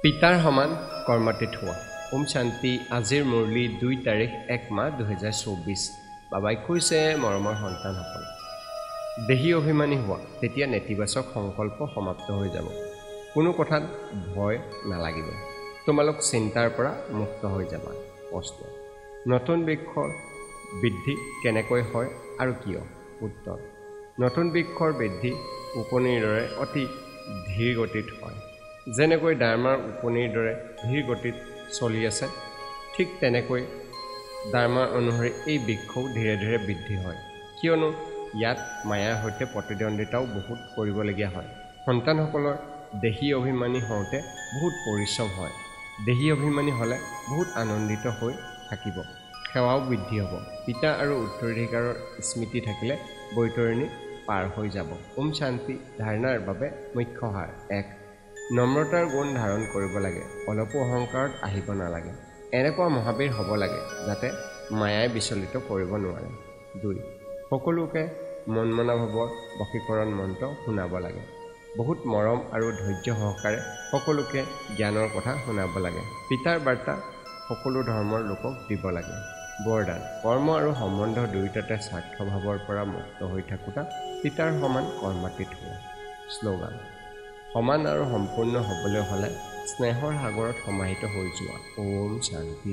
পিতাৰ সমান কৰ্মাতীত হোৱা। ওম শান্তি। আজিৰ মুৰলী 2 তাৰিখ 1 মাহ 2024। বাবাই কৈছে মৰমৰ সন্তানসকল, দেহী অভিমানী হোৱা, তেতিয়া নেতিবাচক সংকল্প সমাপ্ত হৈ যাব। কোনো কথাত ভয় নালাগিব। তোমালোক চিন্তাৰ পৰা মুক্ত হৈ যাবা। প্ৰশ্ন, নতুন বৃক্ষৰ বৃদ্ধি কেনেকৈ হয় আৰু কিয়? উত্তৰ, নতুন বৃক্ষৰ বৃদ্ধি উপনিৰ দৰে অতি ধীৰ গতিত হয়। যেনেকৈ ডাৰ্মাৰ উপনিৰ দৰে ধীৰ গতিত চলি আছে, ঠিক তেনেকৈ ডাৰ্মাৰ অনুসৰি এই বৃক্ষও ধীৰে ধীৰে বৃদ্ধি হয়। কিয়নো ইয়াত মায়াৰ সৈতে প্ৰতিদ্বন্দ্বিতাও বহুত কৰিবলগীয়া হয়। সন্তানসকলৰ দেহী অভিমানী হওঁতে বহুত পৰিশ্ৰম হয়। দেহী অভিমানী হ'লে বহুত আনন্দিত হৈ থাকিব, সেৱাও বৃদ্ধি হ'ব। পিতা আৰু উত্তৰাধিকাৰৰ স্মৃতি থাকিলে বৈতৰণি পাৰ হৈ যাব। ওম শান্তি। ধাৰণাৰ বাবে মুখ্য সাৰ। 1. নম্ৰতাৰ গুণ ধাৰণ কৰিব লাগে। অলপো অহংকাৰত আহিব নালাগে। এনেকুৱা মহাবীৰ হ'ব লাগে যাতে মায়াই বিচলিত কৰিব নোৱাৰে। 2. সকলোকে মনমনা ভাৱৰ বশীকৰণ মন্ত্ৰ শুনাব লাগে। বহুত মৰম আৰু ধৈৰ্য সহকাৰে সকলোকে জ্ঞানৰ কথা শুনাব লাগে। পিতাৰ বাৰ্তা সকলো ধৰ্মৰ লোকক দিব লাগে। বৰদান, কৰ্ম আৰু সম্বন্ধ দুয়োটাতে স্বাৰ্থভাৱৰ পৰা মুক্ত হৈ থাকোঁতা পিতাৰ সমান কৰ্মাতীত হোৱা। শ্লোগান, সমান আৰু সম্পূৰ্ণ হ'বলৈ হ'লে স্নেহৰ সাগৰত সমাহিত হৈ যোৱা। ওম শান্তি।